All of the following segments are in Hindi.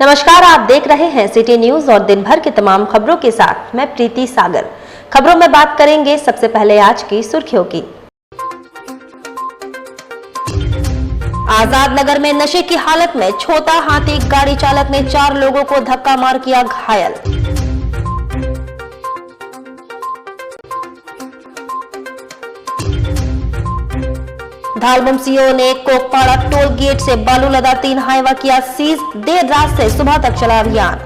नमस्कार, आप देख रहे हैं सिटी न्यूज और दिन भर की तमाम खबरों के साथ मैं प्रीति सागर। खबरों में बात करेंगे सबसे पहले आज की सुर्खियों की। आजाद नगर में नशे की हालत में छोटा हाथी गाड़ी चालक ने 4 लोगों को धक्का मार किया घायल। धालबम सीओ ने कोकपाड़ा टोल गेट से बालू लदा 3 हाईवा किया सीज। देर रात से सुबह तक चला अभियान।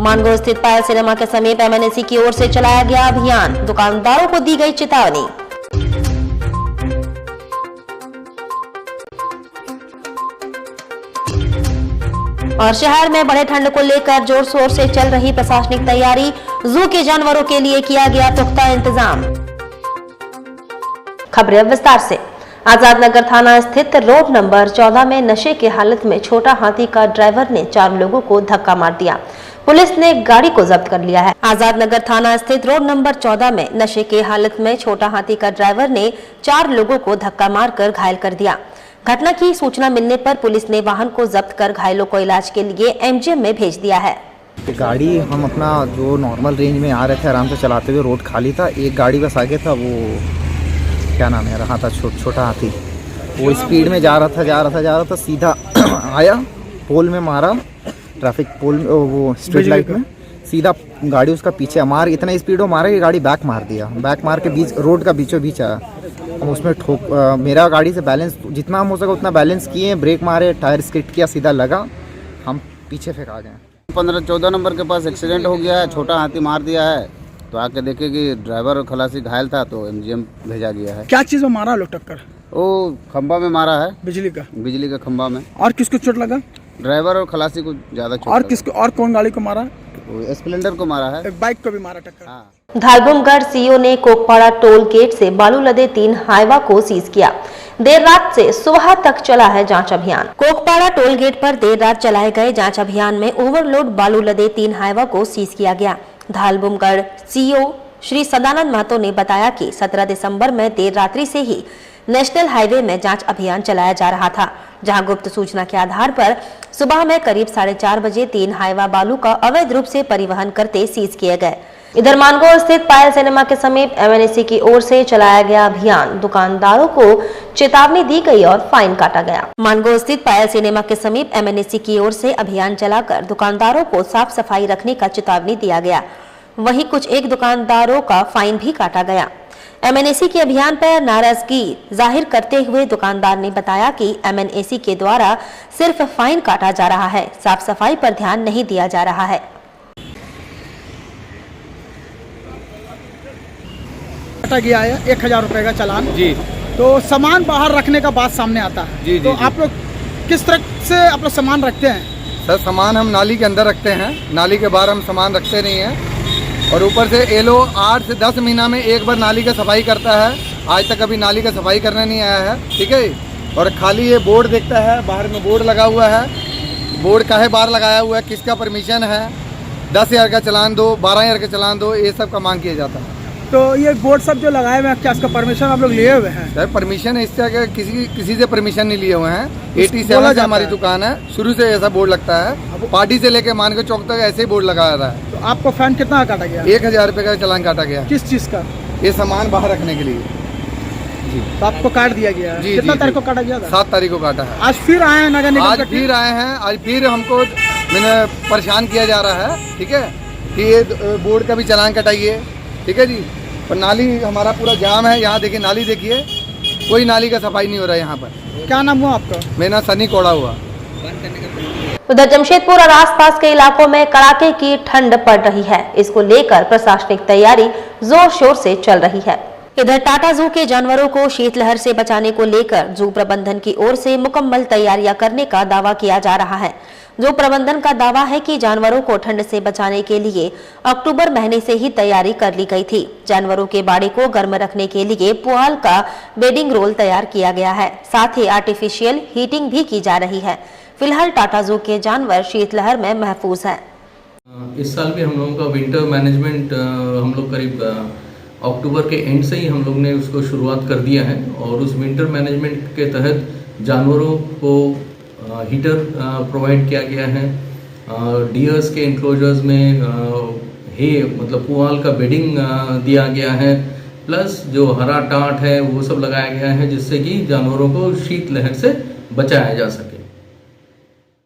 मानगो स्थित पायल सिनेमा के समीप एमएनएसी की ओर से चलाया गया अभियान। दुकानदारों को दी गई चेतावनी। और शहर में बढ़े ठंड को लेकर जोर शोर से चल रही प्रशासनिक तैयारी। जू के जानवरों के लिए किया गया पुख्ता इंतजाम। खबरें विस्तार से। आजाद नगर थाना स्थित रोड नंबर 14 में नशे की हालत में छोटा हाथी का ड्राइवर ने 4 लोगों को धक्का मार दिया। पुलिस ने गाड़ी को जब्त कर लिया है। आजाद नगर थाना स्थित रोड नंबर 14 में नशे की हालत में छोटा हाथी का ड्राइवर ने 4 लोगों को धक्का मारकर घायल कर दिया। घटना की सूचना मिलने पर पुलिस ने वाहन को जब्त कर घायलों को इलाज के लिए एमजीएम में भेज दिया है। गाड़ी हम अपना जो नॉर्मल रेंज में आ रहे थे, आराम से चलाते हुए, रोड खाली था। एक गाड़ी बस आगे था, वो क्या नाम है रहा था, छोटा हाथी। वो स्पीड में जा रहा था, सीधा आया, पोल में मारा, ट्रैफिक पोल, वो स्ट्रीट लाइट में सीधा गाड़ी उसका पीछे मार, इतना स्पीड में मारा कि गाड़ी बैक मार दिया। बैक मार के बीच रोड का बीचों बीच आया। हम उसमें मेरा गाड़ी से बैलेंस जितना हम हो सका उतना बैलेंस किए, ब्रेक मारे, टायर स्किड किया, सीधा लगा, हम पीछे फेंका गए। 15-14 नंबर के पास एक्सीडेंट हो गया है, छोटा हाथी मार दिया है। तो आके देखे कि ड्राइवर और खलासी घायल था, तो एमजीएम भेजा गया है। क्या चीज़ में मारा लोग टक्कर? वो खंबा में मारा है, बिजली का खंबा में। और किसको चोट लगा? ड्राइवर और खलासी को ज्यादा चोट और लगा। किसको, और कौन गाड़ी को मारा? स्प्लेंडर को मारा है, एक बाइक को भी मारा टक्कर। हाँ। धालबमगढ़ सीओ ने कोकपाड़ा टोल गेट से बालू लदे 3 हाईवा को सीज किया। देर रात से सुबह तक चला है जांच अभियान। कोकपाड़ा टोल गेट पर देर रात चलाए गए जांच अभियान में ओवरलोड बालू लदे 3 हाईवा को सीज किया गया। धालबमगढ़ सीओ श्री सदानंद महतो ने बताया कि 17 दिसंबर में देर रात्रि से ही नेशनल हाईवे में जांच अभियान चलाया जा रहा था, जहां गुप्त सूचना के आधार पर सुबह में करीब 4:30 बजे 3 हाईवा बालू का अवैध रूप से परिवहन करते सीज किए गए। इधर मानगो स्थित पायल सिनेमा के समीप एमएनएसी की ओर से चलाया गया अभियान। दुकानदारों को चेतावनी दी गई और फाइन काटा गया। मानगो स्थित पायल सिनेमा के समीप एमएनएसी की ओर से अभियान चलाकर दुकानदारों को साफ सफाई रखने का चेतावनी दिया गया। वहीं कुछ एक दुकानदारों का फाइन भी काटा गया। एमएनएसी के अभियान पर नाराजगी जाहिर करते हुए दुकानदार ने बताया कि एमएनएसी के द्वारा सिर्फ फाइन काटा जा रहा है, साफ सफाई पर ध्यान नहीं दिया जा रहा है। काटा गया है 1000 रुपए का चालान जी। तो सामान बाहर रखने का बात सामने आता है जी, तो जी, आप लोग किस तरह से आप लोग सामान रखते हैं? सर, सामान हम नाली के अंदर रखते हैं, नाली के बाहर हम सामान रखते नहीं हैं। और ऊपर से एलो 8 से 10 महीना में एक बार नाली का सफाई करता है। आज तक अभी नाली का सफाई करने नहीं आया है, ठीक है। और खाली ये बोर्ड देखता है, बाहर में बोर्ड लगा हुआ है। बोर्ड काहे बाहर लगाया हुआ है, किसका परमिशन है, 10,000 का चालान दो, 12,000 का चालान दो, ये सब का मांग किया जाता है। तो ये बोर्ड सब जो लगाए हुए हैं, क्या इसका परमिशन आप लोग लिए हुए हैं? सर, परमिशन इस तरह के किसी से परमिशन नहीं लिए हुए हैं। 87 से हमारी दुकान है, शुरू से ऐसा बोर्ड लगता है। पार्टी से लेके मान के चौक तक ऐसे ही बोर्ड लगा रहा है। तो आपको फाइन कितना काटा गया? 1000 रुपये का चालान काटा गया। किस चीज़ का? ये सामान बाहर रखने के लिए जी। तो आपको काट दिया गया है? जी, कितना जी, तारीख को जी। काटा गया था? 7 तारीख को काटा है। आज फिर आए हैं नगर निगम आज का फिर आए हैं, आज फिर हमको मैंने परेशान किया जा रहा है, ठीक है, कि ये बोर्ड का भी चालान कटाइए, ठीक है जी। और नाली हमारा पूरा जाम है, यहाँ देखिए, नाली देखिए, कोई नाली का सफाई नहीं हो रहा है यहाँ पर। क्या नाम हुआ आपका? मेरा नाम सनी कोड़ा हुआ। उधर जमशेदपुर और आसपास के इलाकों में कड़ाके की ठंड पड़ रही है। इसको लेकर प्रशासनिक तैयारी जोर शोर से चल रही है। इधर टाटा जू के जानवरों को शीतलहर से बचाने को लेकर जू प्रबंधन की ओर से मुकम्मल तैयारियां करने का दावा किया जा रहा है। जू प्रबंधन का दावा है कि जानवरों को ठंड से बचाने के लिए अक्टूबर महीने से ही तैयारी कर ली गई थी। जानवरों के बाड़े को गर्म रखने के लिए पुआल का बेडिंग रोल तैयार किया गया है, साथ ही आर्टिफिशियल हीटिंग भी की जा रही है। फिलहाल टाटा जू के जानवर शीतलहर में महफूज हैं। इस साल भी हम लोगों का विंटर मैनेजमेंट हम लोग करीब अक्टूबर के एंड से ही हम लोग ने उसको शुरुआत कर दिया है और उस विंटर मैनेजमेंट के तहत जानवरों को हीटर प्रोवाइड किया गया है। डियर्स के इंक्लोजर्स में हे मतलब पुआल का बेडिंग दिया गया है, प्लस जो हरा टाट है वो सब लगाया गया है, जिससे कि जानवरों को शीतलहर से बचाया जा सके।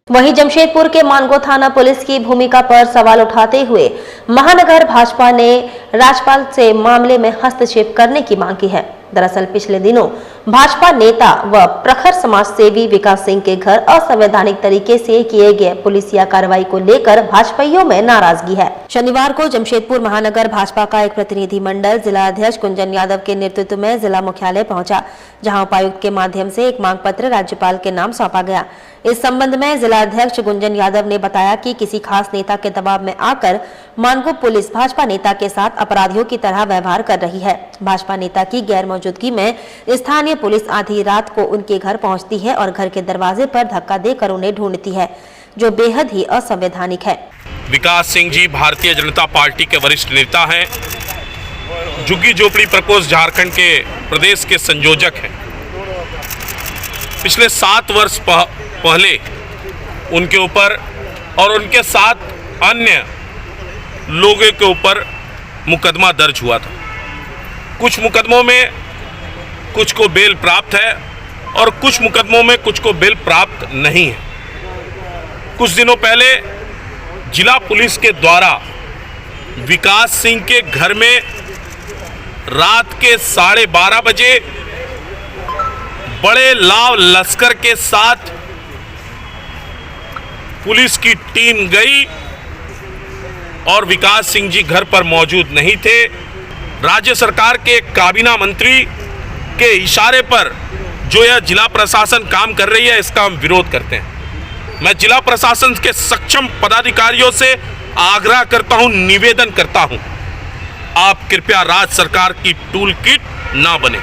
वहीं जमशेदपुर के मानगो थाना पुलिस की भूमिका पर सवाल उठाते हुए महानगर भाजपा ने राज्यपाल से मामले में हस्तक्षेप करने की मांग की है। दरअसल पिछले दिनों भाजपा नेता व प्रखर समाज सेवी विकास सिंह के घर असंवैधानिक तरीके से किए गए पुलिसिया कार्रवाई को लेकर भाजपाइयों में नाराजगी है। शनिवार को जमशेदपुर महानगर भाजपा का एक प्रतिनिधि मंडल जिला अध्यक्ष कुंजन यादव के नेतृत्व में जिला मुख्यालय पहुंचा, जहां उपायुक्त के माध्यम से एक मांग पत्र राज्यपाल के नाम सौंपा गया। इस संबंध में जिला अध्यक्ष गुंजन यादव ने बताया कि किसी खास नेता के दबाव में आकर मानगो पुलिस भाजपा नेता के साथ अपराधियों की तरह व्यवहार कर रही है। भाजपा नेता की गैर मौजूदगी में स्थानीय पुलिस आधी रात को उनके घर पहुंचती है और घर के दरवाजे पर धक्का देकर उन्हें ढूंढती है, जो बेहद ही असंवैधानिक है। विकास सिंह जी भारतीय जनता पार्टी के वरिष्ठ नेता हैं, झुग्गी झोपड़ी प्रकोष्ठ झारखंड के प्रदेश के संयोजक हैं। पिछले 7 वर्ष पहले उनके ऊपर और उनके साथ अन्य लोगों के ऊपर मुकदमा दर्ज हुआ था। कुछ मुकदमों में कुछ को बेल प्राप्त है और कुछ मुकदमों में कुछ को बेल प्राप्त नहीं है। कुछ दिनों पहले जिला पुलिस के द्वारा विकास सिंह के घर में रात के 12:30 बजे बड़े लाव लश्कर के साथ पुलिस की टीम गई और विकास सिंह जी घर पर मौजूद नहीं थे। राज्य सरकार के एक काबीना मंत्री के इशारे पर जो यह जिला प्रशासन काम कर रही है, इसका हम विरोध करते हैं। मैं जिला प्रशासन के सक्षम पदाधिकारियों से आग्रह करता हूं, निवेदन करता हूं, आप कृपया राज्य सरकार की टूल किट ना बने।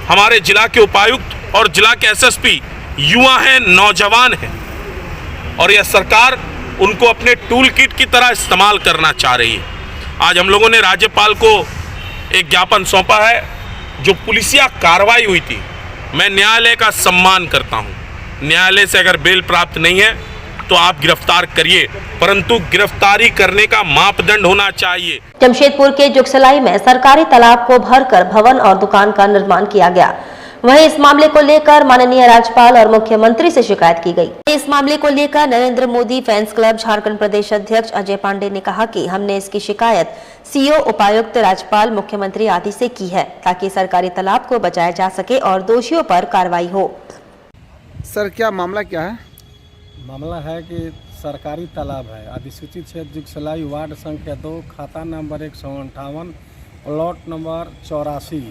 हमारे जिला के उपायुक्त और जिला के एसएसपी युवा हैं, नौजवान हैं और यह सरकार उनको अपने टूल किट की तरह इस्तेमाल करना चाह रही है। आज हम लोगों ने राज्यपाल को एक ज्ञापन सौंपा है। जो पुलिसिया कार्रवाई हुई थी, मैं न्यायालय का सम्मान करता हूं। न्यायालय से अगर बेल प्राप्त नहीं है तो आप गिरफ्तार करिए, परंतु गिरफ्तारी करने का मापदंड होना चाहिए। जमशेदपुर के जुगसलाई में सरकारी तालाब को भरकर भवन और दुकान का निर्माण किया गया। वहीं इस मामले को लेकर माननीय राज्यपाल और मुख्यमंत्री से शिकायत की गई। इस मामले को लेकर नरेंद्र मोदी फैंस क्लब झारखंड प्रदेश अध्यक्ष अजय पांडे ने कहा कि हमने इसकी शिकायत सीओ, उपायुक्त, राज्यपाल, मुख्यमंत्री आदि से की है, ताकि सरकारी तालाब को बचाया जा सके और दोषियों पर कार्रवाई हो। सर क्या मामला क्या है? मामला है कि सरकारी तालाब है, अधिसूचित क्षेत्र जुगसलाई, वार्ड संख्या 2, खाता नंबर 158, प्लॉट नंबर 84,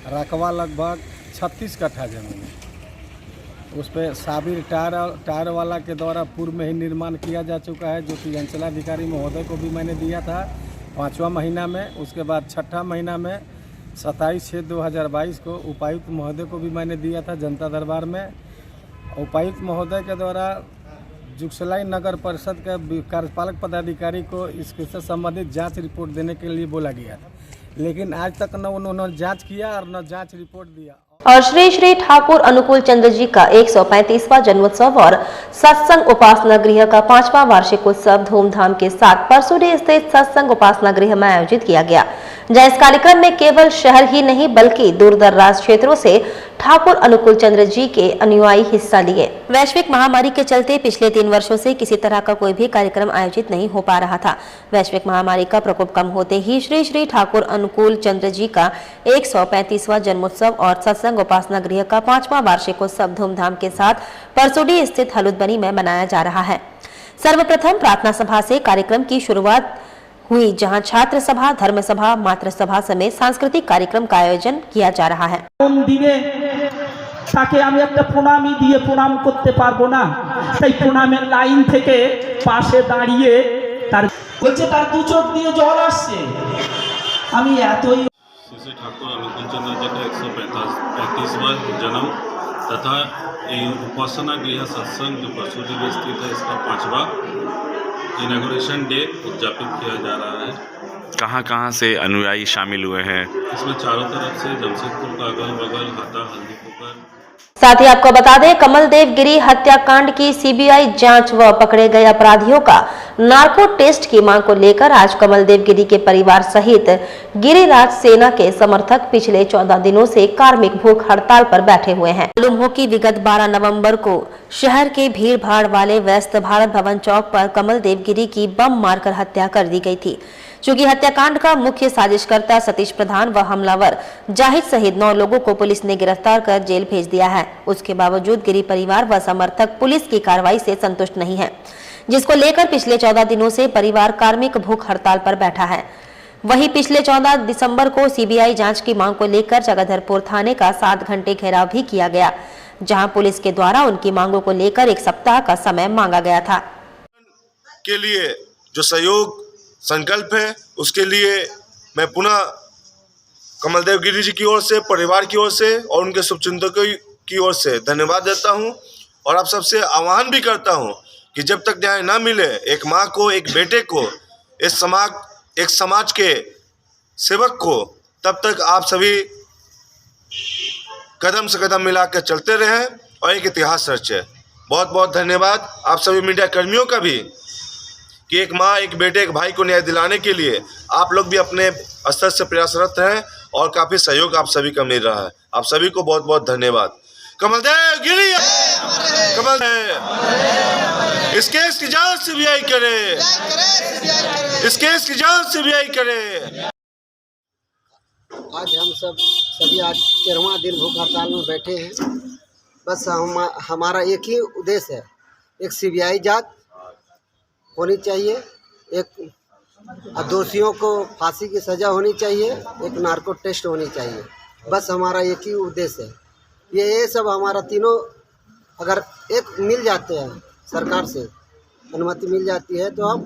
रकबा लगभग 36 कट्ठा जमीन है। उस पर साबिर टायर वाला के द्वारा पूर्व में ही निर्माण किया जा चुका है, जो कि अंचलाधिकारी महोदय को भी मैंने दिया था 5वां महीना में। उसके बाद 6ठा महीना में 27/6/2022 को उपायुक्त महोदय को भी मैंने दिया था जनता दरबार में। उपायुक्त महोदय के द्वारा जुगसलाई नगर परिषद के कार्यपालक पदाधिकारी को इससे संबंधित जांच रिपोर्ट देने के लिए बोला गया था, लेकिन आज तक न उन्होंने जांच किया और न जांच रिपोर्ट दिया। और श्री श्री ठाकुर अनुकूल चंद्र जी का 135वां जन्मोत्सव और सत्संग उपासना गृह का 5वां वार्षिक उत्सव धूमधाम के साथ परसोडी स्थित सत्संग उपासना गृह में आयोजित किया गया, जहां इस कार्यक्रम में केवल शहर ही नहीं बल्कि दूर दराज क्षेत्रों से ठाकुर अनुकूल चंद्र जी के अनुयायी हिस्सा लिए। वैश्विक महामारी के चलते पिछले 3 वर्षों से किसी तरह का कोई भी कार्यक्रम आयोजित नहीं हो पा रहा था। वैश्विक महामारी का प्रकोप कम होते ही श्री श्री ठाकुर अनुकूल चंद्र जी का 135वां जन्मोत्सव और सत्संग उपासना गृह का 5वां वार्षिकोत्सव धूमधाम के साथ परसोडी स्थित हलुदबनी में मनाया जा रहा है। सर्वप्रथम प्रार्थना सभा से कार्यक्रम की शुरुआत हुई, जहां छात्र सभा, धर्म सभा, मातृ सभा समेत सांस्कृतिक कार्यक्रम का आयोजन किया जा रहा है। তাকে আমি একটা প্রণামী দিয়ে প্রণাম করতে পারবো না, তাই প্রণামের লাইন থেকে পাশে দাঁড়িয়ে তার বলছে তার দু চোখ দিয়ে জল আসছে। আমি এতই श्री ठाकुर अनुकूल चंद्र जी का 135वां जन्म तथा उपासना गृह सत्संग जो परसोडी में स्थित है, इसका 5वां इनॉग्रेशन डे उद्यापित किया जा रहा है। कहाँ कहाँ से अनुयायी शामिल हुए हैं? इसमें चारों तरफ से जमशेदपुर का अगल बगल, हाता, हल्दीपुर, साथ ही आपको बता दें, कमलदेव गिरी हत्याकांड की सीबीआई जांच व पकड़े गए अपराधियों का नार्को टेस्ट की मांग को लेकर आज कमलदेव गिरी के परिवार सहित गिरिराज सेना के समर्थक पिछले 14 दिनों से कार्मिक भूख हड़ताल पर बैठे हुए हैं। मालूम हो कि विगत 12 नवंबर को शहर के भीड़ भाड़ वाले व्यस्त भारत भवन चौक पर कमलदेव गिरी की बम मारकर हत्या कर दी गई थी। चूंकि हत्याकांड का मुख्य साजिशकर्ता सतीश प्रधान व हमलावर जाहिद सहित 9 लोगों को पुलिस ने गिरफ्तार कर जेल भेज दिया है। उसके बावजूद गिरी परिवार व समर्थक पुलिस की कार्रवाई से संतुष्ट नहीं है, जिसको लेकर पिछले 14 दिनों से परिवार कार्मिक भूख हड़ताल पर बैठा है। वहीं पिछले 14 दिसंबर को सीबीआई जांच की मांग को लेकर जगदलपुर थाने का 7 घंटे घेराव भी किया गया, जहां पुलिस के द्वारा उनकी मांगों को लेकर 1 सप्ताह का समय मांगा गया था। के लिए जो सहयोग संकल्प है, उसके लिए मैं पुनः कमलदेव गिरी जी की ओर से, परिवार की ओर से और उनके शुभचिंतकों की ओर से धन्यवाद देता हूं। और आप सबसे आह्वान भी करता हूं कि जब तक न्याय न मिले एक माँ को, एक बेटे को, एक समाज के सेवक को, तब तक आप सभी कदम से कदम मिलाकर चलते रहें और एक इतिहास रचे। बहुत बहुत धन्यवाद आप सभी मीडिया कर्मियों का भी कि एक माँ, एक बेटे, एक भाई को न्याय दिलाने के लिए आप लोग भी अपने स्तर से प्रयासरत हैं और काफ़ी सहयोग आप सभी का मिल रहा है। आप सभी को बहुत बहुत धन्यवाद। कमलदेव गिरी, कमलदेव, इस केस की जांच सीबीआई करे, इस केस की जांच सीबीआई करे। आज हम सभी आज 13वां दिन भूख हड़ताल में बैठे हैं। बस हमारा एक ही उद्देश्य है, एक सीबीआई जांच होनी चाहिए, एक दोषियों को फांसी की सज़ा होनी चाहिए, एक नार्को टेस्ट होनी चाहिए। बस हमारा एक ही उद्देश्य है। ये सब हमारा तीनों अगर एक मिल जाते हैं, सरकार से अनुमति मिल जाती है, तो हम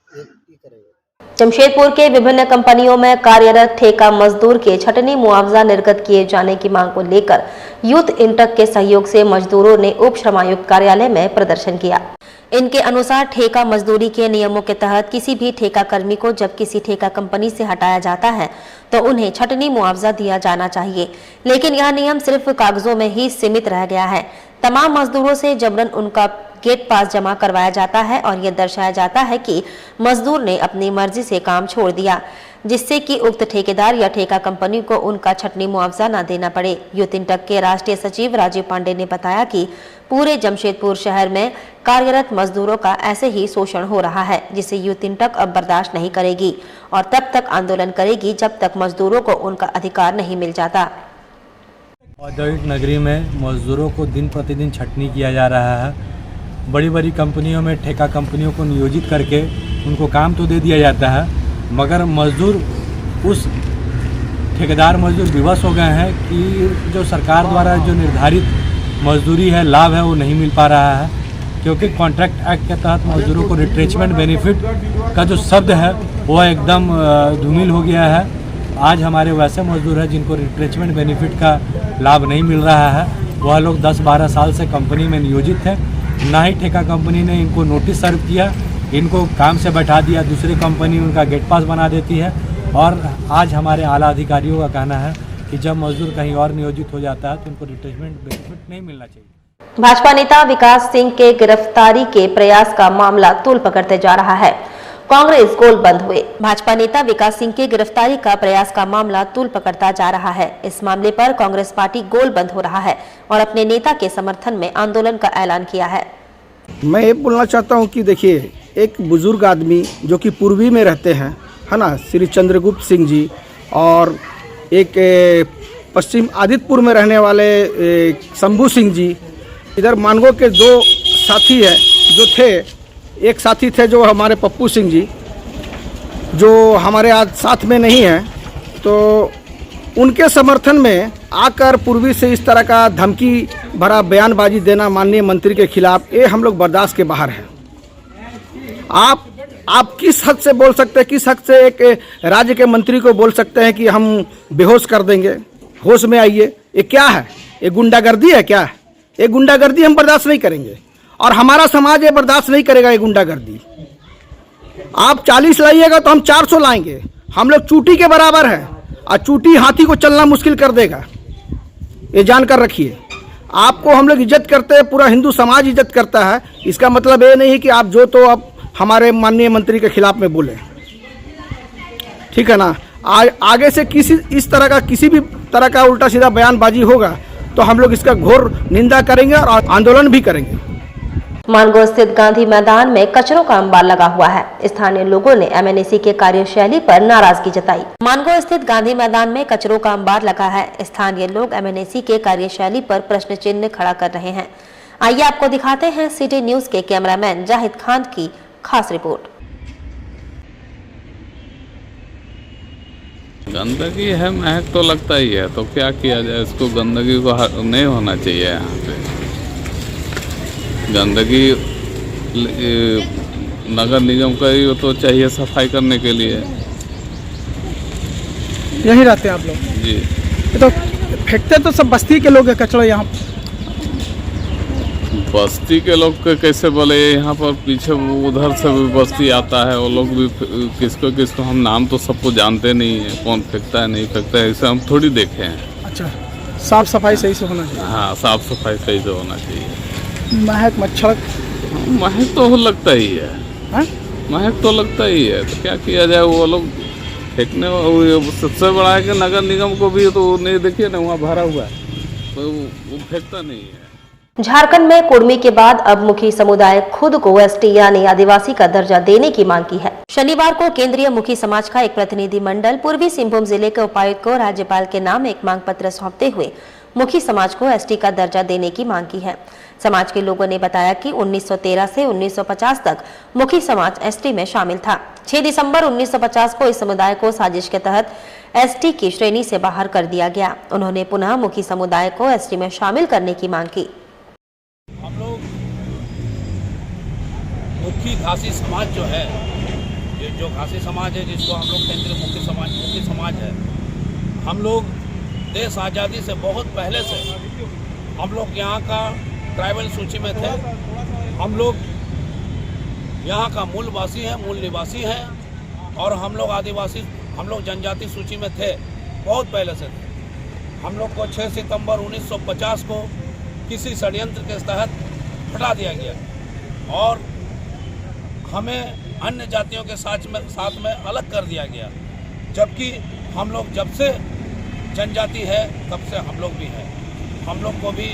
ये करेंगे। जमशेदपुर के विभिन्न कंपनियों में कार्यरत ठेका मजदूर के छटनी मुआवजा निर्गत किए जाने की मांग को लेकर यूथ इंटक के सहयोग से मजदूरों ने उप श्रमायुक्त कार्यालय में प्रदर्शन किया। इनके अनुसार ठेका मजदूरी के नियमों के तहत किसी भी ठेका कर्मी को जब किसी ठेका कंपनी से हटाया जाता है तो उन्हें छटनी मुआवजा दिया जाना चाहिए, लेकिन यह नियम सिर्फ कागजों में ही सीमित रह गया है। तमाम मजदूरों से जबरन उनका गेट पास जमा करवाया जाता है और यह दर्शाया जाता है कि मजदूर ने अपनी मर्जी से काम छोड़ दिया, जिससे कि उक्त ठेकेदार या ठेका कंपनी को उनका छटनी मुआवजा न देना पड़े। यूथ इंटक के राष्ट्रीय सचिव राजीव पांडे ने बताया कि पूरे जमशेदपुर शहर में कार्यरत मजदूरों का ऐसे ही शोषण हो रहा है, जिसे यूथ इंटक अब बर्दाश्त नहीं करेगी और तब तक आंदोलन करेगी जब तक मजदूरों को उनका अधिकार नहीं मिल जाता। औद्योगिक नगरी में मजदूरों को दिन प्रतिदिन छटनी किया जा रहा है। बड़ी बड़ी कंपनियों में ठेका कंपनियों को नियोजित करके उनको काम तो दे दिया जाता है, मगर मजदूर उस ठेकेदार मजदूर विवश हो गए हैं कि जो सरकार द्वारा जो निर्धारित मजदूरी है, लाभ है, वो नहीं मिल पा रहा है, क्योंकि कॉन्ट्रैक्ट एक्ट के तहत मजदूरों को रिट्रेचमेंट बेनिफिट का जो शब्द है वह एकदम धूमिल हो गया है। आज हमारे वैसे मजदूर हैं जिनको रिट्रेचमेंट बेनिफिट का लाभ नहीं मिल रहा है। वह लोग 10-12 साल से कंपनी में नियोजित हैं, ना ही ठेका कंपनी ने इनको नोटिस सर्व किया, इनको काम से बैठा दिया, दूसरी कंपनी उनका गेट पास बना देती है। और आज हमारे आला अधिकारियों का कहना है कि जब मजदूर कहीं और नियोजित हो जाता है तो उनको रिट्रेचमेंट बेनिफिट नहीं मिलना चाहिए। भाजपा नेता विकास सिंह के गिरफ्तारी के प्रयास का मामला तूल पकड़ते जा रहा है। कांग्रेस गोलबंद हुए। भाजपा नेता विकास सिंह के गिरफ्तारी का प्रयास का मामला तूल पकड़ता जा रहा है। इस मामले पर कांग्रेस पार्टी गोलबंद हो रहा है और अपने नेता के समर्थन में आंदोलन का ऐलान किया है। मैं ये बोलना चाहता हूँ कि देखिए, एक बुजुर्ग आदमी जो कि पूर्वी में रहते हैं, है ना, श्री चंद्रगुप्त सिंह जी, और एक पश्चिम आदित्यपुर में रहने वाले शंभू सिंह जी, इधर मानगो के 2 साथी हैं जो थे। एक साथी थे जो हमारे पप्पू सिंह जी, जो हमारे आज साथ में नहीं हैं, तो उनके समर्थन में आकर पूर्वी से इस तरह का धमकी भरा बयानबाजी देना माननीय मंत्री के खिलाफ, ये हम लोग बर्दाश्त के बाहर हैं। आप किस हद से बोल सकते हैं, किस हद से एक राज्य के मंत्री को बोल सकते हैं कि हम बेहोश कर देंगे, होश में आइए? ये क्या है? ये गुंडागर्दी है क्या? ये गुंडागर्दी हम बर्दाश्त नहीं करेंगे और हमारा समाज ये बर्दाश्त नहीं करेगा। ये गुंडागर्दी आप 40 लाइएगा तो हम 400 लाएंगे। हम लोग चूटी के बराबर हैं और चूटी हाथी को चलना मुश्किल कर देगा। ये जानकर रखिए। आपको हम लोग इज्जत करते हैं, पूरा हिंदू समाज इज्जत करता है। इसका मतलब ये नहीं कि आप जो तो अब हमारे माननीय मंत्री के खिलाफ में बोले, ठीक है ना। आगे से इस तरह का किसी भी तरह का उल्टा सीधा बयानबाजी होगा तो हम लोग इसका घोर निंदा करेंगे और आंदोलन भी करेंगे। मानगो स्थित गांधी मैदान में कचरों का अंबार लगा हुआ है। स्थानीय लोगों ने एमएनएसी के कार्यशैली पर नाराजगी जताई। मानगो स्थित गांधी मैदान में कचरों का अंबार लगा है। स्थानीय लोग एमएनएसी के कार्यशैली पर प्रश्न चिन्ह खड़ा कर रहे हैं। आइए आपको दिखाते हैं सिटी न्यूज के कैमरामैन जाहिद खान की खास रिपोर्ट। गंदगी है, महक तो लगता ही है, तो क्या किया जाए। इसको गंदगी को नहीं होना चाहिए। यहाँ पे गंदगी नगर निगम का ही तो चाहिए सफाई करने के लिए। यहीं रहते हैं आप लोग? जी। तो फेंकते तो सब बस्ती के लोग है कचरा यहाँ। बस्ती के लोग के कैसे बोले, यहाँ पर पीछे उधर से भी बस्ती आता है, वो लोग भी किसको हम नाम तो सबको जानते नहीं है, कौन फेंकता है नहीं फेंकता है, इसे हम थोड़ी देखे हैं। अच्छा, साफ सफाई सही से होना चाहिए। हाँ, साफ सफाई सही से होना चाहिए। महक मच्छर महक तो लगता ही है। महक तो लगता ही है, तो क्या किया जाए। वो लोग फेंकने, सबसे बड़ा है कि नगर निगम को भी तो नहीं, देखिए ना वहाँ भरा हुआ है, तो वो फेंकता नहीं है। झारखंड में कुर्मी के बाद अब मुखी समुदाय खुद को एसटी यानी आदिवासी का दर्जा देने की मांग की है। शनिवार को केंद्रीय मुखी समाज का एक प्रतिनिधि मंडल पूर्वी सिंहभूम जिले के उपायुक्त को राज्यपाल के नाम एक मांग पत्र सौंपते हुए मुखी समाज को एसटी का दर्जा देने की मांग की है। समाज के लोगों ने बताया कि 1913 से 1950 तक मुखी समाज एसटी में शामिल था। 6 दिसंबर 1950 को इस समुदाय को साजिश के तहत एसटी की श्रेणी से बाहर कर दिया गया। उन्होंने पुनः मुखी समुदाय को एसटी में शामिल करने की मांग की। हम लोग मुखी घासी समाज जो है, ये जो घासी समाज है जिसको हम लोग केंद्रीय मुखी समाज है, हम लोग देश आज़ादी से बहुत पहले से हम लोग यहाँ का ट्राइबल सूची में थे। हम लोग यहाँ का मूल निवासी हैं और हम लोग आदिवासी, हम लोग जनजाति सूची में थे, बहुत पहले से थे। हम लोग को 6 सितंबर 1950 को किसी षड्यंत्र के तहत हटा दिया गया और हमें अन्य जातियों के साथ में अलग कर दिया गया, जबकि हम लोग जब से जनजाति है तब से हम लोग भी हैं। हम लोग को भी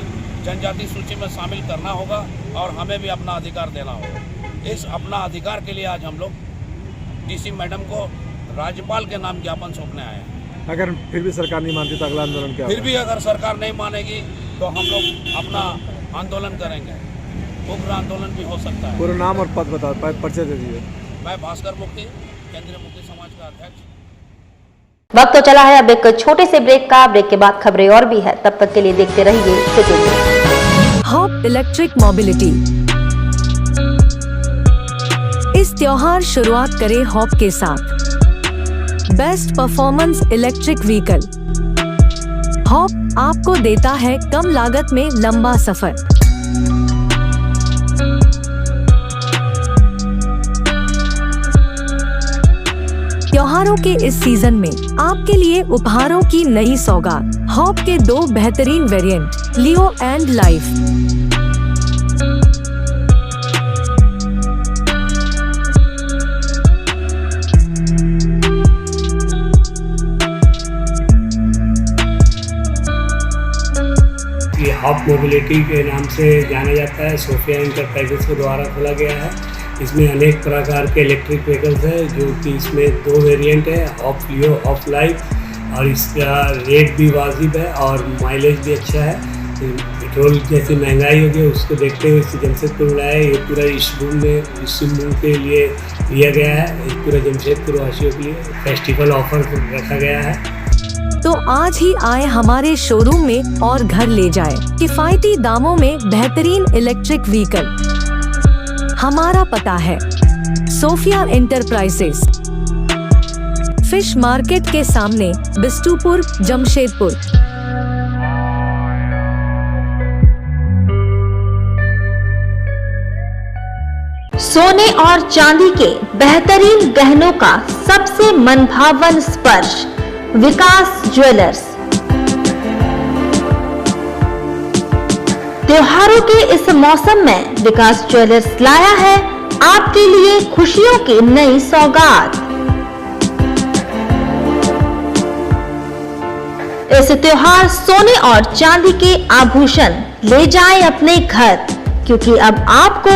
जनजाति सूची में शामिल करना होगा और हमें भी अपना अधिकार देना होगा। इस अपना अधिकार के लिए आज हम लोग डीसी मैडम को राज्यपाल के नाम ज्ञापन सौंपने आए हैं। अगर फिर भी सरकार नहीं मानती तो अगला आंदोलन क्या होगा? फिर भी अगर सरकार नहीं मानेगी तो हम लोग अपना आंदोलन करेंगे। उग्र आंदोलन भी हो सकता है। पूरा नाम और पद बताओ, परिचय दे दीजिए। मैं भास्कर मुक्ति, केंद्रीय मुक्ति समाज का अध्यक्ष। वक्त तो चला है अब एक छोटे से ब्रेक का। ब्रेक के बाद खबरें और भी है, तब तक के लिए देखते रहिए city news. Hop electric mobility. इस त्योहार शुरुआत करें हॉप के साथ। Best performance electric vehicle. Hop आपको देता है कम लागत में लंबा सफर। त्योहारों के इस सीजन में आपके लिए उपहारों की नई सौगात। हॉप के 2 बेहतरीन वेरिएंट, लियो एंड लाइफ। ये हॉप मोबिलिटी के नाम से जाना जाता है। सोफिया इंटरप्राइजेस के द्वारा खोला गया है। इसमें अनेक प्रकार के इलेक्ट्रिक व्हीकल्स हैं, जो कि इसमें 2 वेरिएंट है, हॉप लियो, हॉप लाइफ, और इसका रेट भी वाजिब है और माइलेज भी अच्छा है। पेट्रोल जैसी महंगाई होगी उसको देखते हुए इस जमशेदपुर लाया है। ये पूरा सिंहभूम के लिए लिया गया है। पूरा जमशेदपुर वासियों के लिए फेस्टिवल ऑफर रखा गया है। तो आज ही आए हमारे शोरूम में और घर ले जाए किफायती दामों में बेहतरीन इलेक्ट्रिक व्हीकल। हमारा पता है सोफिया इंटरप्राइजेस, फिश मार्केट के सामने, बिष्टुपुर, जमशेदपुर। सोने और चांदी के बेहतरीन गहनों का सबसे मनभावन स्पर्श, विकास ज्वेलर्स। त्योहारों के इस मौसम में विकास ज्वेलर्स लाया है आपके लिए खुशियों की नई सौगात। इस त्योहार सोने और चांदी के आभूषण ले जाएं अपने घर, क्योंकि अब आपको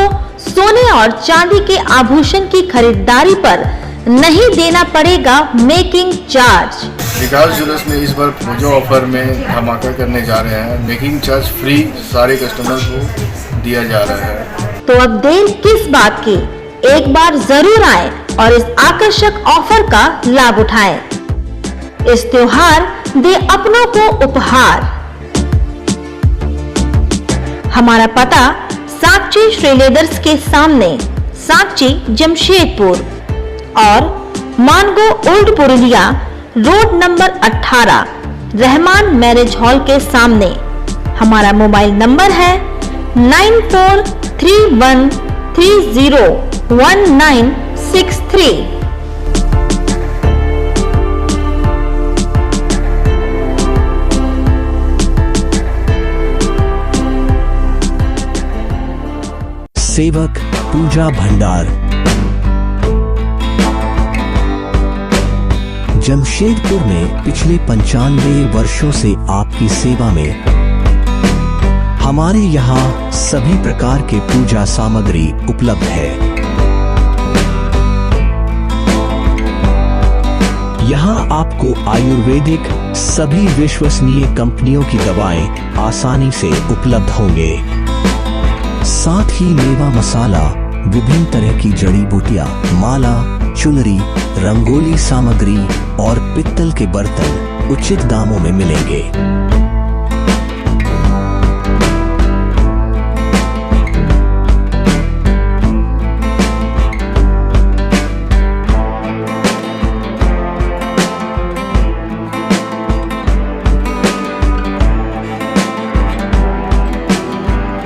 सोने और चांदी के आभूषण की खरीदारी पर नहीं देना पड़ेगा मेकिंग चार्ज। विकास ज्वेलर्स में इस बार पूजा ऑफर में धमाका करने जा रहे हैं। मेकिंग चार्ज फ्री सारे कस्टमर को दिया जा रहा है। तो अब देर किस बात की, एक बार जरूर आएं और इस आकर्षक ऑफर का लाभ उठाएं। इस त्योहार दे अपनों को उपहार। हमारा पता साक्षी श्रीलेदर्स के सामने, साक्षी जमशेदपुर और Mango old Purulia road number 18 Rahman marriage hall के सामने। हमारा मोबाइल नंबर है 9431301963। सेवक पूजा भंडार, जमशेदपुर में पिछले 95 वर्षों से आपकी सेवा में। हमारे यहाँ सभी प्रकार के पूजा सामग्री उपलब्ध है। यहाँ आपको आयुर्वेदिक सभी विश्वसनीय कंपनियों की दवाएं आसानी से उपलब्ध होंगे। साथ ही मेवा मसाला, विभिन्न तरह की जड़ी बूटियां, माला, चुनरी, रंगोली सामग्री और पित्तल के बर्तन उचित दामों में मिलेंगे।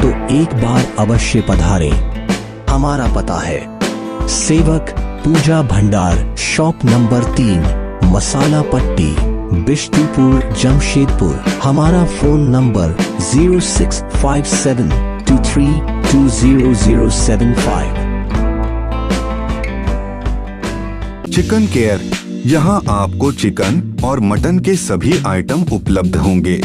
तो एक बार अवश्य पधारें। हमारा पता है सेवक पूजा भंडार, शॉप नंबर 3, मसाला पट्टी, बिष्टुपुर, जमशेदपुर। हमारा फोन नंबर 065723200075। चिकन केयर, यहाँ आपको चिकन और मटन के सभी आइटम उपलब्ध होंगे।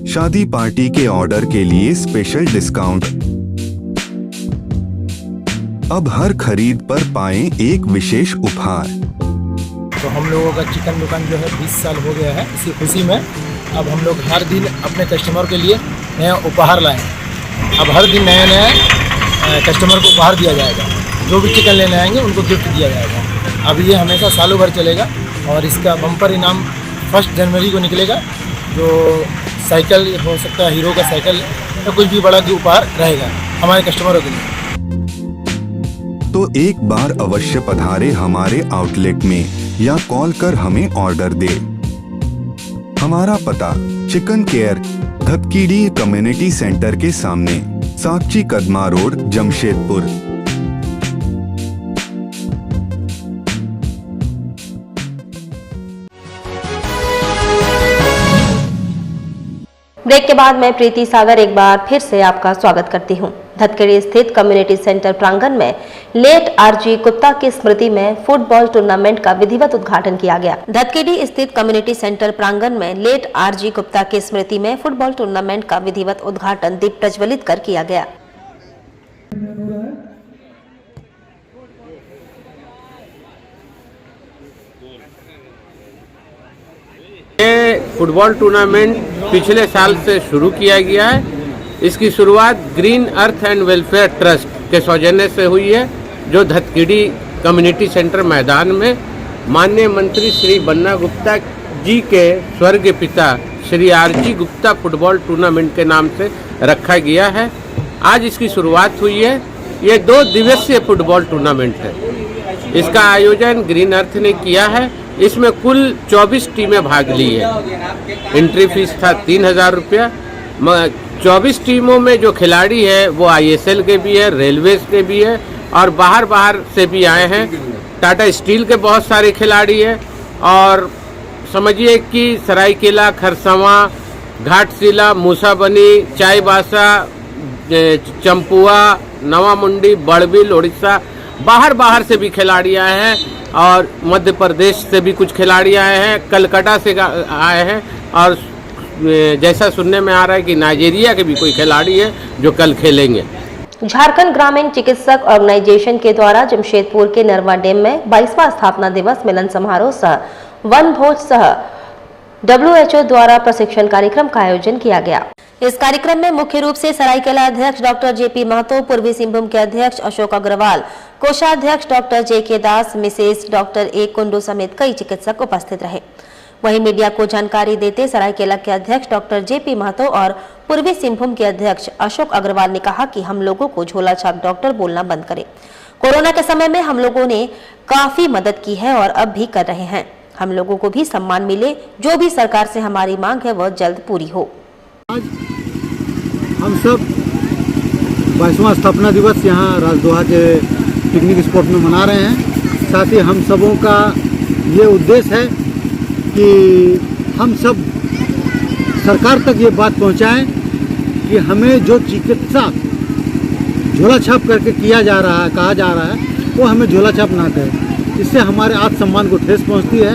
शादी पार्टी के ऑर्डर के लिए स्पेशल डिस्काउंट। अब हर खरीद पर पाएं एक विशेष उपहार। तो हम लोगों का चिकन दुकान जो है 20 साल हो गया है। इसी खुशी में अब हम लोग हर दिन अपने कस्टमर के लिए नया उपहार लाएं। अब हर दिन नया नया कस्टमर को उपहार दिया जाएगा। जो भी चिकन लेने आएंगे उनको गिफ्ट दिया जाएगा। अब ये हमेशा सालों भर चलेगा और इसका बम्पर इनाम 1 जनवरी को निकलेगा। जो साइकिल हो सकता है, हीरो का साइकिल या कुछ भी बड़ा उपहार रहेगा हमारे कस्टमरों के लिए। तो एक बार अवश्य पधारे हमारे आउटलेट में या कॉल कर हमें ऑर्डर दे। हमारा पता चिकन केयर, धतकीडी कम्युनिटी सेंटर के सामने, साक्षी कदमा रोड, जमशेदपुर। ब्रेक के बाद मैं प्रीति सागर एक बार फिर से आपका स्वागत करती हूं। धतकेड़ी स्थित कम्युनिटी सेंटर प्रांगण में लेट आरजी गुप्ता की स्मृति में फुटबॉल टूर्नामेंट का विधिवत उद्घाटन किया गया। धतकेड़ी स्थित कम्युनिटी सेंटर प्रांगण में लेट आरजी गुप्ता की स्मृति में फुटबॉल टूर्नामेंट का विधिवत उद्घाटन दीप प्रज्वलित कर किया गया। ये फुटबॉल टूर्नामेंट पिछले साल से शुरू किया गया है। इसकी शुरुआत green earth and welfare trust के सौजन्य से हुई है, जो धतकीडी कम्युनिटी सेंटर मैदान में माननीय मंत्री श्री बन्ना गुप्ता जी के स्वर्गीय पिता Shri R G Gupta football tournament के नाम से रखा गया है। आज इसकी शुरुआत हुई है। ये 2 दिवसीय फुटबॉल टूर्नामेंट है। इसका आयोजन ग्रीन अर्थ ने किया है। इसमें कुल 24 टीमें भाग ली है। एंट्री फीस था 3000 रुपया। 24 टीमों में जो खिलाड़ी है वो ISL के भी है, रेलवेज के भी है और बाहर से भी आए हैं। टाटा स्टील के बहुत सारे खिलाड़ी हैं और समझिए कि सरायकेला, खरसावां, घाटशिला, मूसाबनी, चाईबासा, चंपुआ, नवा मुंडी, बड़बिल, उड़ीसा, बाहर से भी खिलाड़ी आए हैं और मध्य प्रदेश से भी कुछ खिलाड़ी आए हैं, कलकत्ता से आए हैं और जैसा सुनने में आ रहा है कि नाइजीरिया के भी कोई खिलाड़ी है जो कल खेलेंगे। झारखंड ग्रामीण चिकित्सक ऑर्गेनाइजेशन के द्वारा जमशेदपुर के नरवा डैम में 22वां स्थापना दिवस मिलन समारोह सह वन भोज सह WHO द्वारा प्रशिक्षण कार्यक्रम का आयोजन किया गया। इस कार्यक्रम में मुख्य रूप से सरायकेला अध्यक्ष डॉक्टर JP महतो, पूर्वी सिंहभूम के अध्यक्ष अशोक अग्रवाल, कोषाध्यक्ष doctor JK Das, Mrs doctor A Kundu समेत कई चिकित्सक उपस्थित रहे। वहीं मीडिया को जानकारी देते सरायकेला के अध्यक्ष डॉक्टर JP महतो और पूर्वी सिंहभूम के अध्यक्ष अशोक अग्रवाल ने कहा कि हम लोगों को झोला छाप डॉक्टर बोलना बंद करें। कोरोना के समय में हम लोगों ने काफी मदद की है और अब भी कर रहे हैं। हम लोगों को भी सम्मान मिले, जो भी सरकार से हमारी मांग है वह जल्द पूरी हो। आज हम सब 22वां स्थापना दिवस यहाँ राजदोहा के पिकनिक स्पॉट में मना रहे हैं। साथ ही हम सबों का ये उद्देश्य है कि हम सब सरकार तक ये बात पहुँचाएं कि हमें जो चिकित्सा झोला छाप करके किया जा रहा है, कहा जा रहा है, वो हमें झोला छाप ना करें। इससे हमारे आत्मसम्मान को ठेस पहुंचती है,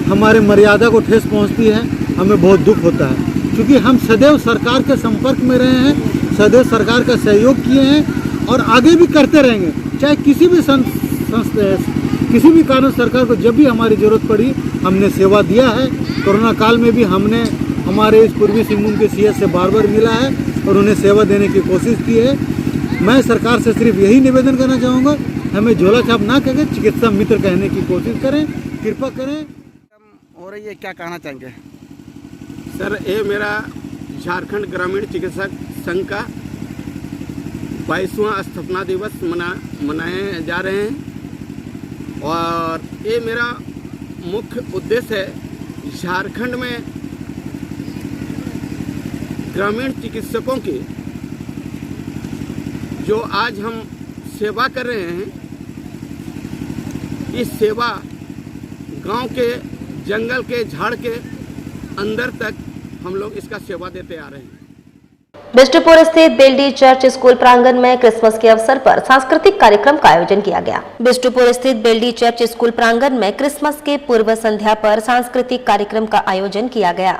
हमारे मर्यादा को ठेस पहुंचती है, हमें बहुत दुख होता है। क्योंकि हम सदैव सरकार के संपर्क में रहे हैं, सदैव सरकार का सहयोग किए हैं और आगे भी करते रहेंगे। चाहे किसी भी कारण सरकार को जब भी हमारी ज़रूरत पड़ी हमने सेवा दिया है। कोरोना काल में भी हमने हमारे इस पूर्वी सिंहभूम के CS से बार मिला है और उन्हें सेवा देने की कोशिश की है। मैं सरकार से सिर्फ यही निवेदन करना चाहूँगा, हमें झोला छाप ना करके चिकित्सा मित्र कहने की कोशिश करें, कृपा करें। हो रही है, क्या कहना चाहेंगे? सर, ये मेरा झारखंड ग्रामीण चिकित्सक संघ का 22वां स्थापना दिवस मनाए जा रहे हैं और ये मेरा मुख्य उद्देश्य है झारखंड में ग्रामीण चिकित्सकों की जो आज हम सेवा कर रहे हैं, इस सेवा गांव के जंगल के झाड़ के अंदर तक हम लोग इसका सेवा देते आ रहे हैं। बिष्टुपुर स्थित बेलडी चर्च स्कूल प्रांगण में क्रिसमस के अवसर पर सांस्कृतिक कार्यक्रम का आयोजन किया गया। बिष्टुपुर स्थित बेलडी चर्च स्कूल प्रांगण में क्रिसमस के पूर्व संध्या पर सांस्कृतिक कार्यक्रम का आयोजन किया गया।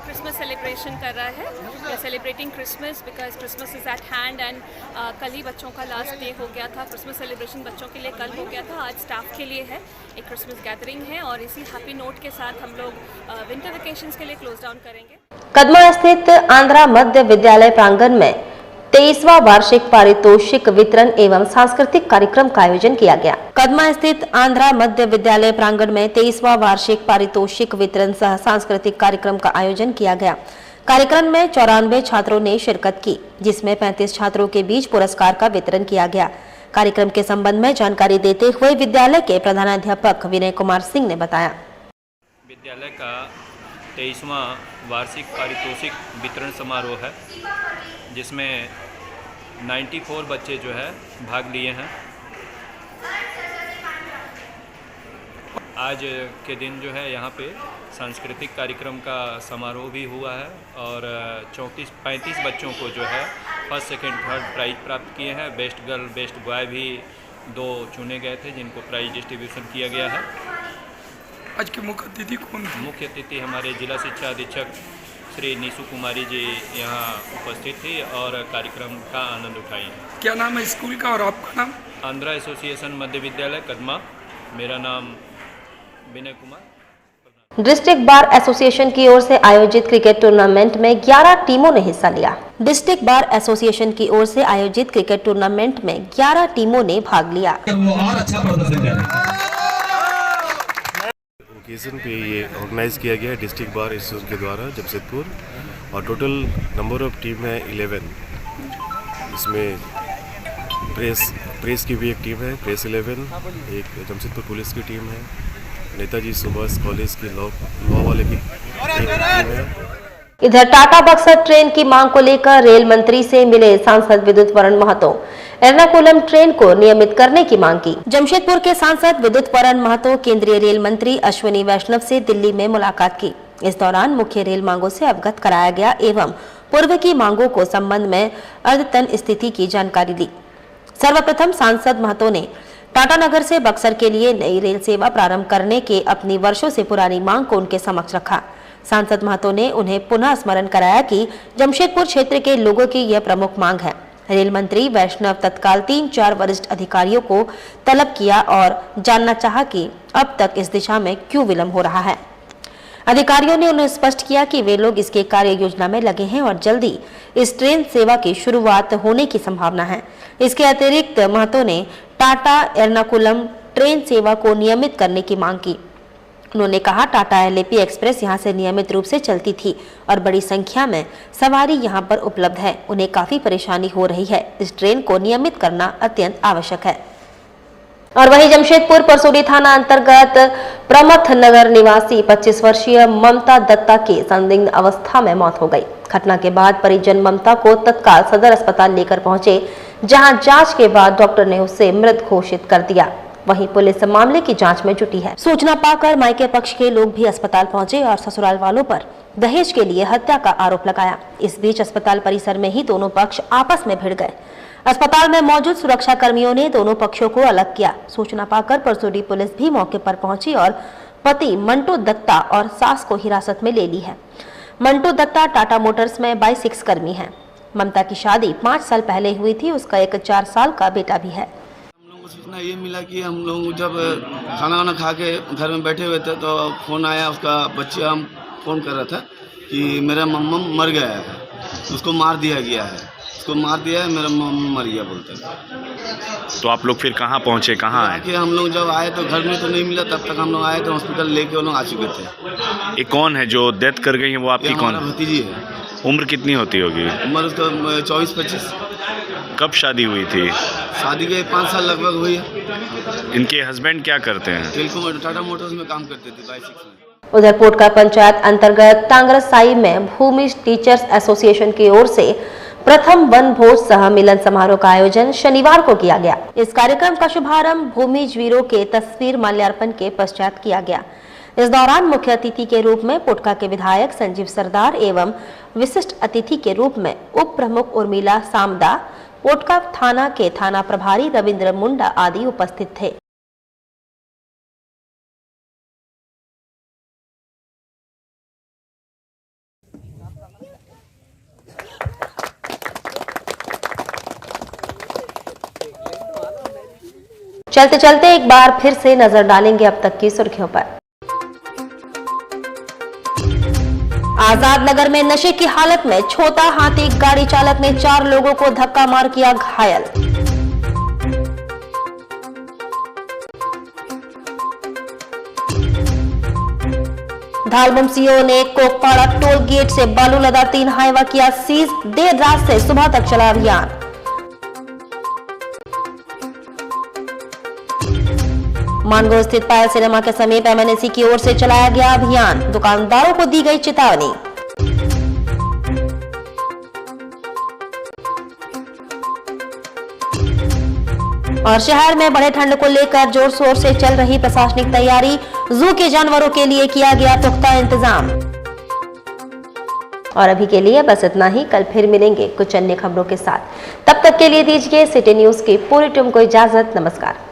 क्रिसमस सेलिब्रेशन कर रहा है, celebrating Christmas because Christmas is eight hand and कल ही बच्चों का लास्ट डे हो गया था। क्रिसमस सेलिब्रेशन बच्चों के लिए कल हो गया था, आज स्टाफ के लिए है। एक क्रिसमस गैदरिंग है और इसी हैप्पी नोट के साथ हम लोग विंटर वेकेशंस के लिए क्लोज डाउन करेंगे। कदमा स्थित आंध्रा मध्य विद्यालय प्रांगण में 23वां वार्षिक पारितोषिक वितरण एवं सांस्कृतिक कार्यक्रम का आयोजन किया गया। कदमा स्थित आंध्रा मध्य विद्यालय प्रांगण में 23वां वार्षिक पारितोषिक वितरण सह सांस्कृतिक कार्यक्रम का आयोजन किया गया। कार्यक्रम में 94 छात्रों ने शिरकत की, जिसमें 35 छात्रों के बीच पुरस्कार का वितरण किया गया। कार्यक्रम के संबंध में जानकारी देते हुए विद्यालय के प्रधानाध्यापक विनय कुमार सिंह ने बताया, विद्यालय का 23वां वार्षिक पारितोषिक वितरण समारोह है, जिसमें 94 बच्चे जो है भाग लिए हैं। आज के दिन जो है यहाँ पे सांस्कृतिक कार्यक्रम का समारोह भी हुआ है और 35 बच्चों को जो है फर्स्ट सेकंड थर्ड प्राइज प्राप्त किए हैं। बेस्ट गर्ल बेस्ट बॉय भी 2 चुने गए थे जिनको प्राइज डिस्ट्रीब्यूशन किया गया है। आज के मुख्य अतिथि कौन थे? मुख्य अतिथि हमारे जिला शिक्षा अधीक्षक श्री नीसू कुमारी जी यहाँ उपस्थित थी और कार्यक्रम का आनंद उठाई। क्या नाम है स्कूल का और आपका नाम? आंध्रा एसोसिएशन मध्य विद्यालय कदमा। मेरा नाम Vinay Kumar. District bar association की ओर से आयोजित क्रिकेट टूर्नामेंट में 11 टीमों ने हिस्सा लिया। डिस्ट्रिक्ट बार एसोसिएशन की ओर से आयोजित क्रिकेट टूर्नामेंट में 11 टीमों ने भाग लिया। ओकेजन पे ये ऑर्गेनाइज किया गया है डिस्ट्रिक्ट बार एसोसिएशन के द्वारा जमशेदपुर और टोटल नंबर ऑफ टीम है 11। इसमें प्रेस की भी एक टीम है, प्रेस 11, एक जमशेदपुर पुलिस की टीम है, नेताजी सुभाष कॉलेज की लॉ वाले की टीम है। इधर टाटा बक्सर ट्रेन की मांग को लेकर रेल मंत्री से मिले सांसद विद्युत वरण महतो। एर्नाकुलम ट्रेन को नियमित करने की मांग की। जमशेदपुर के सांसद विद्युत वरण महतो केंद्रीय रेल मंत्री अश्विनी वैष्णव से दिल्ली में मुलाकात की। इस दौरान मुख्य रेल मांगों से अवगत कराया गया एवं पूर्व की मांगों को संबंध में अद्यतन स्थिति की जानकारी दी। सर्वप्रथम सांसद महतो ने टाटानगर से बक्सर के लिए नई रेल सेवा प्रारंभ करने के अपनी वर्षों से पुरानी मांग को उनके समक्ष रखा। सांसद महतो ने उन्हें पुनः स्मरण कराया कि जमशेदपुर क्षेत्र के लोगों की यह प्रमुख मांग है। रेल मंत्री वैष्णव तत्काल 3-4 वरिष्ठ अधिकारियों को तलब किया और जानना चाहा कि अब तक इस दिशा में क्यों विलंब हो रहा है। अधिकारियों ने उन्हें स्पष्ट किया कि वे लोग इसके कार्य योजना में लगे हैं और जल्दी इस ट्रेन सेवा की शुरुआत होने की संभावना है। इसके अतिरिक्त महतो ने टाटा एर्नाकुलम ट्रेन सेवा को नियमित करने की मांग की। उन्होंने कहा टाटा एलएपी एक्सप्रेस यहां से नियमित रूप से चलती थी और बड़ी संख्या में सवारी यहां पर उपलब्ध है। उन्हें काफी परेशानी हो रही है। इस ट्रेन को नियमित करना अत्यंत आवश्यक है। और वहीं जमशेदपुर परसोडी थाना अंतर्गत प्रमथ नगर निवासी 25 वर्षीय ममता दत्ता की संदिग्ध अवस्था में मौत हो गई। घटना के बाद परिजन ममता को तत्काल सदर अस्पताल लेकर पहुंचे, जहां जांच के बाद डॉक्टर ने उसे मृत घोषित कर दिया। वहीं पुलिस मामले की जांच में जुटी है। सूचना पाकर मायके पक्ष के लोग भी अस्पताल पहुंचे और ससुराल वालों पर दहेज के लिए हत्या का आरोप लगाया। इस बीच अस्पताल परिसर में ही दोनों पक्ष आपस में भिड़ गए। अस्पताल में मौजूद सुरक्षा कर्मियों ने दोनों पक्षों को अलग किया। सूचना पाकर परसोडी पुलिस भी मौके पर पहुंची और पति मंटू दत्ता और सास को हिरासत में ले ली है। मंटू दत्ता टाटा मोटर्स में 22 कर्मी है। ममता की शादी 5 साल पहले हुई थी। उसका एक 4 साल का बेटा भी है। हम लोगों को सूचना ये मिला कि हम लोग जब खाना वाना खा के घर में बैठे हुए थे तो फोन आया, उसका बच्चा हम फोन कर रहा था कि मेरा मम्मा मर गया है, उसको मार दिया गया है, उसको मार दिया है, मेरा मम्मा मर गया बोलते हैं। तो आप लोग फिर कहाँ पहुँचे, कहाँ आए? कि हम लोग जब आए तो घर में तो नहीं मिला, तब तक हम लोग आए तो हॉस्पिटल लेके वो लोग आ चुके थे। ये कौन है जो डेथ कर गई है? वो आपकी कौन? भतीजी है। उम्र कितनी होती होगी? उम्र उसका 24-25। कब शादी हुई थी? शादी के 5 साल लगभग हुई है। इनके हस्बैंड क्या करते हैं? टाटा मोटर्स में काम करते थे 22 में। उधर पोटका पंचायत अंतर्गत टांगरसाई में भूमि टीचर्स एसोसिएशन की ओर से प्रथम वन भोज सह मिलन समारोह का आयोजन शनिवार को किया गया। इस कार्यक्रम का शुभारंभ भूमिजवीरों के तस्वीर माल्यार्पण के पश्चात किया गया। इस दौरान मुख्य अतिथि के रूप में पोटका के विधायक संजीव सरदार एवं विशिष्ट अतिथि के रूप में उप प्रमुख उर्मिला सामदा, पोटका थाना के थाना प्रभारी रविंद्र मुंडा आदि उपस्थित थे। चलते चलते एक बार फिर से नजर डालेंगे अब तक की सुर्खियों पर। आजाद नगर में नशे की हालत में छोटा हाथी गाड़ी चालक ने 4 लोगों को धक्का मार किया घायल। धालबम सीओ ने कोकपाड़ा टोल गेट से बालू लदा 3 हाईवा किया सीज। देर रात से सुबह तक चला अभियान। मानगो स्थित पायल सिनेमा के समीप एमएनएसी की ओर से चलाया गया अभियान। दुकानदारों को दी गई चेतावनी। और शहर में बढ़े ठंड को लेकर जोर शोर से चल रही प्रशासनिक तैयारी। जू के जानवरों के लिए किया गया पुख्ता इंतजाम। और अभी के लिए बस इतना ही। कल फिर मिलेंगे कुछ अन्य खबरों के साथ। तब तक के लिए दीजिए सिटी न्यूज की पूरी टीम को इजाजत। नमस्कार।